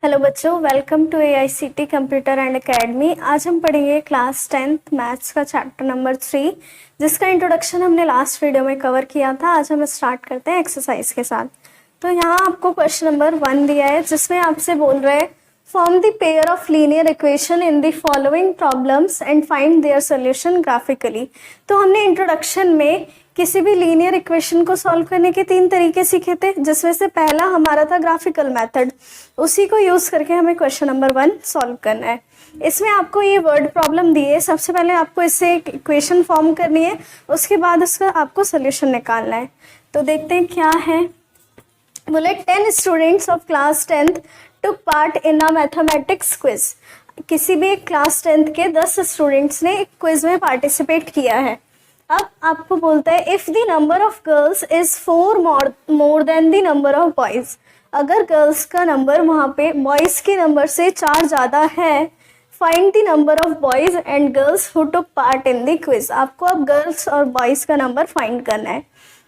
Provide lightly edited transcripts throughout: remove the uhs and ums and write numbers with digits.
Hello बच्चों, welcome to AICT computer and academy. आज हम पढ़ेंगे क्लास 10th मैथ्स का चैप्टर नंबर 3, जिसका इंट्रोडक्शन हमने लास्ट वीडियो में कवर किया था। आज हम स्टार्ट करते हैं एक्सरसाइज के साथ। तो यहाँ आपको क्वेश्चन नंबर 1 दिया है, जिसमें आपसे बोल रहे हैं form the pair of linear equation in the following problems and find their solution graphically. तो हमने इंट्रोडक्शन में किसी भी लीनियर इक्वेशन को सॉल्व करने के 3 तरीके सीखे थे, जिसमें से पहला हमारा था ग्राफिकल मेथड। उसी को यूज करके हमें क्वेश्चन नंबर 1 सॉल्व करना है। इसमें आपको ये वर्ड प्रॉब्लम दी है। सबसे पहले आपको इससे एक इक्वेशन फॉर्म करनी है, उसके बाद इसका आपको सोल्यूशन निकालना है। तो देखते हैं क्या है। बोले 10 students of class 10th took part in a mathematics quiz. किसी भी क्लास 10th के 10 स्टूडेंट्स ने एक क्विज में पार्टिसिपेट किया है। अब आपको बोलता है if the number of girls is 4 more than the number of boys. अगर गर्ल्स का नंबर वहाँ पे बॉयज के नंबर से 4 ज़्यादा है, find the number of boys and girls who took part in the quiz. आपको अब गर्ल्स और बॉयज का नंबर फाइंड करना है।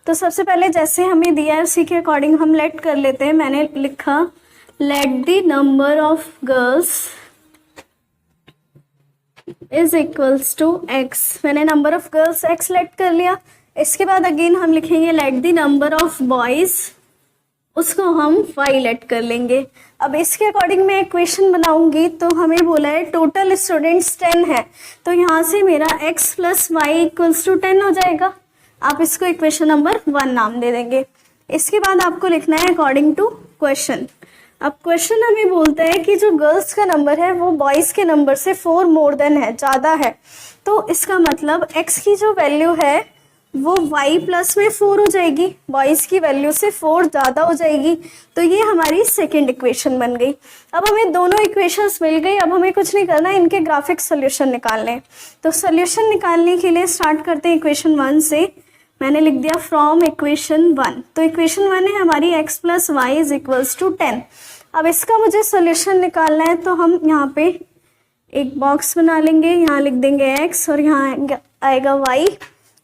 तो सबसे पहले जैसे हमें दिया है उसी के अकॉर्डिंग हम लेट कर लेते हैं। मैंने लिखा let the number of girls is equals to x। मैंने number of girls x let कर लिया। इसके बाद अगेन हम लिखेंगे let the number of boys, उसको हम y लेट कर लेंगे। अब इसके अकॉर्डिंग मैं इक्वेशन बनाऊंगी। तो हमें बोला है टोटल स्टूडेंट्स 10 है, तो यहाँ से मेरा x plus y equals to 10 हो जाएगा। आप इसको इक्वेशन नंबर 1 नाम दे देंगे। इसके बाद आपको लिखना है अकॉर्डिंग टू क्वेश्चन। अब क्वेश्चन हमें बोलता है कि जो गर्ल्स का नंबर है वो बॉयज़ के नंबर से 4 मोर देन है, ज़्यादा है। तो इसका मतलब x की जो वैल्यू है वो y प्लस में 4 हो जाएगी, बॉयज़ की वैल्यू से 4 ज़्यादा हो जाएगी। तो ये हमारी सेकेंड इक्वेशन बन गई। अब हमें दोनों इक्वेशंस मिल गई। अब हमें कुछ नहीं करना, इनके ग्राफिक सोल्यूशन निकालने। तो सोल्यूशन निकालने के लिए स्टार्ट करते हैं इक्वेशन 1 से। मैंने लिख दिया फ्रॉम इक्वेशन 1। तो इक्वेशन 1 है हमारी x plus y is equals to 10। अब इसका मुझे सोल्यूशन निकालना है, तो हम यहाँ पे एक बॉक्स बना लेंगे। यहाँ लिख देंगे x और यहाँ आएगा y।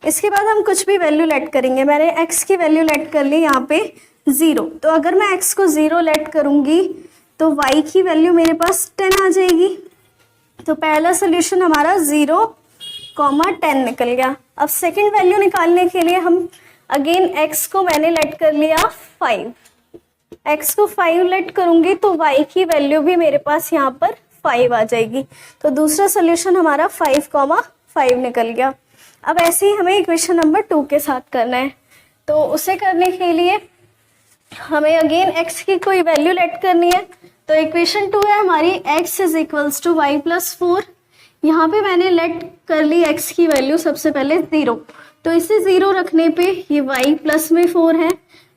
इसके बाद हम कुछ भी वैल्यू लेट करेंगे। मैंने x की वैल्यू लेट कर ली यहाँ पे 0। तो अगर मैं x को 0 लेट करूँगी तो y की वैल्यू मेरे पास 10 आ जाएगी। तो पहला सोल्यूशन हमारा 0,10 निकल गया। अब सेकेंड वैल्यू निकालने के लिए हम अगेन x को मैंने लेट कर लिया 5। x को 5 लेट करूंगी तो y की वैल्यू भी मेरे पास यहाँ पर 5 आ जाएगी। तो दूसरा सोल्यूशन हमारा 5,5 निकल गया। अब ऐसे ही हमें इक्वेशन नंबर 2 के साथ करना है। तो उसे करने के लिए हमें अगेन x की कोई वैल्यू लेट करनी है। तो इक्वेशन 2 है हमारी x is equals to y plus 4। यहाँ पे मैंने लेट कर ली x की वैल्यू सबसे पहले 0। तो इसे 0 रखने पे ये y प्लस में 4 है,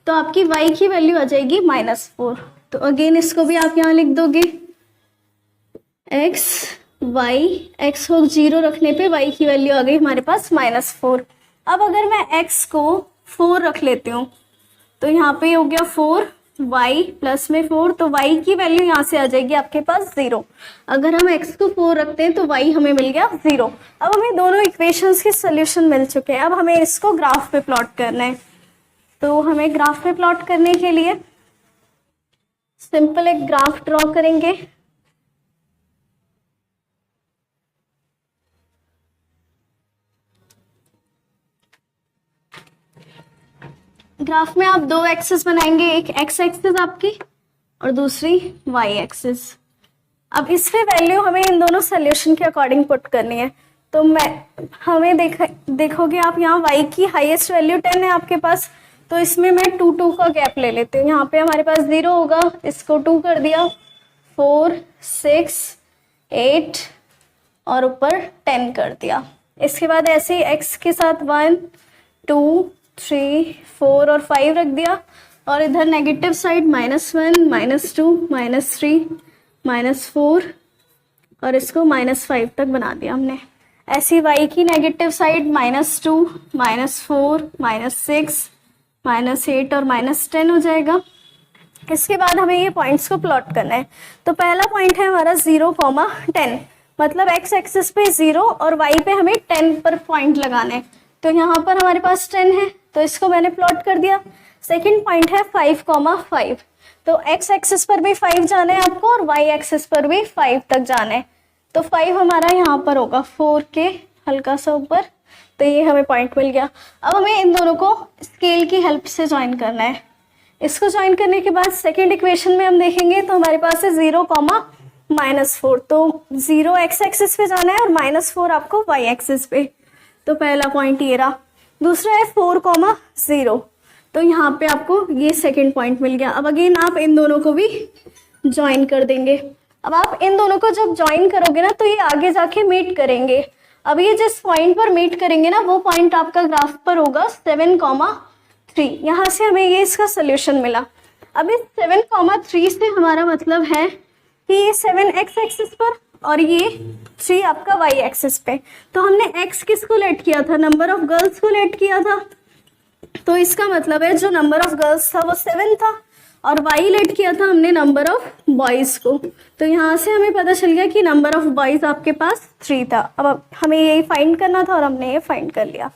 तो आपकी y की वैल्यू आ जाएगी -4। तो अगेन इसको भी आप यहाँ लिख दोगे x को 0 रखने पे y की वैल्यू आ गई हमारे पास -4। अब अगर मैं x को 4 रख लेती हूँ तो यहाँ पे हो गया 4, y प्लस में 4, तो y की वैल्यू यहाँ से आ जाएगी आपके पास 0। अगर हम x को 4 रखते हैं तो y हमें मिल गया 0। अब हमें दोनों इक्वेशंस के सोल्यूशन मिल चुके हैं। अब हमें इसको ग्राफ पे प्लॉट करना है। तो हमें ग्राफ पे प्लॉट करने के लिए सिंपल एक ग्राफ ड्रॉ करेंगे। ग्राफ में आप 2 एक्सिस बनाएंगे, एक x एक्सिस आपकी और दूसरी y एक्सिस। अब इसमें वैल्यू हमें इन दोनों सोल्यूशन के अकॉर्डिंग पुट करनी है। तो हमें देखोगे आप यहाँ y की हाईएस्ट वैल्यू 10 है आपके पास। तो इसमें मैं 2 का गैप ले लेती हूँ। यहाँ पे हमारे पास 0 होगा, इसको 2 कर दिया, 4, 6, 8 और ऊपर 10 कर दिया। इसके बाद ऐसे ही x के साथ 1, 2, 3, 4 और 5 रख दिया। और इधर नेगेटिव साइड -1, -2, -3, -4 और इसको -5 तक बना दिया हमने। ऐसी y की नेगेटिव साइड -2, -4, -6, -8 और -10 हो जाएगा। इसके बाद हमें ये पॉइंट्स को प्लॉट करना है। तो पहला पॉइंट है हमारा 0,10, मतलब x एक्सिस पे 0 और y पे हमें 10 पर पॉइंट लगाना है। तो यहाँ पर हमारे पास 10 है, तो इसको मैंने प्लॉट कर दिया। सेकंड पॉइंट है 5,5। तो x एक्सिस पर भी 5 जाना है आपको और y एक्सिस पर भी 5 तक जाना है। तो 5 हमारा यहाँ पर होगा 4 के हल्का सा ऊपर, तो ये हमें पॉइंट मिल गया। अब हमें इन दोनों को स्केल की हेल्प से ज्वाइन करना है। इसको ज्वाइन करने के बाद सेकेंड इक्वेशन में हम देखेंगे तो हमारे पास है 0, -4, तो 0 x एक्सिस पे जाना है और -4 आपको y एक्सिस पे। तो पहला पॉइंट ये रहा। दूसरा है 4, 0, तो यहाँ पे आपको ये सेकेंड पॉइंट मिल गया। अब अगेन आप इन दोनों को भी ज्वाइन कर देंगे। अब आप इन दोनों को जब ज्वाइन करोगे ना तो ये आगे जाके मीट करेंगे। अब ये जिस पॉइंट पर मीट करेंगे ना वो पॉइंट आपका ग्राफ पर होगा 7, 3। यहाँ से हमें ये इसका सोल्यूशन मिला। अब इस 7, 3 से हमारा मतलब है कि ये 7 x एक्सिस पर और ये 3 आपका y एक्सिस पे। तो हमने x किसको लेट किया था, नंबर ऑफ गर्ल्स को लेट किया था, तो इसका मतलब है जो नंबर ऑफ गर्ल्स था वो 7 था और y लेट किया था हमने नंबर ऑफ बॉयज को। तो यहाँ से हमें पता चल गया कि नंबर ऑफ बॉयज आपके पास 3 था। अब हमें यही फाइंड करना था और हमने ये फाइंड कर लिया।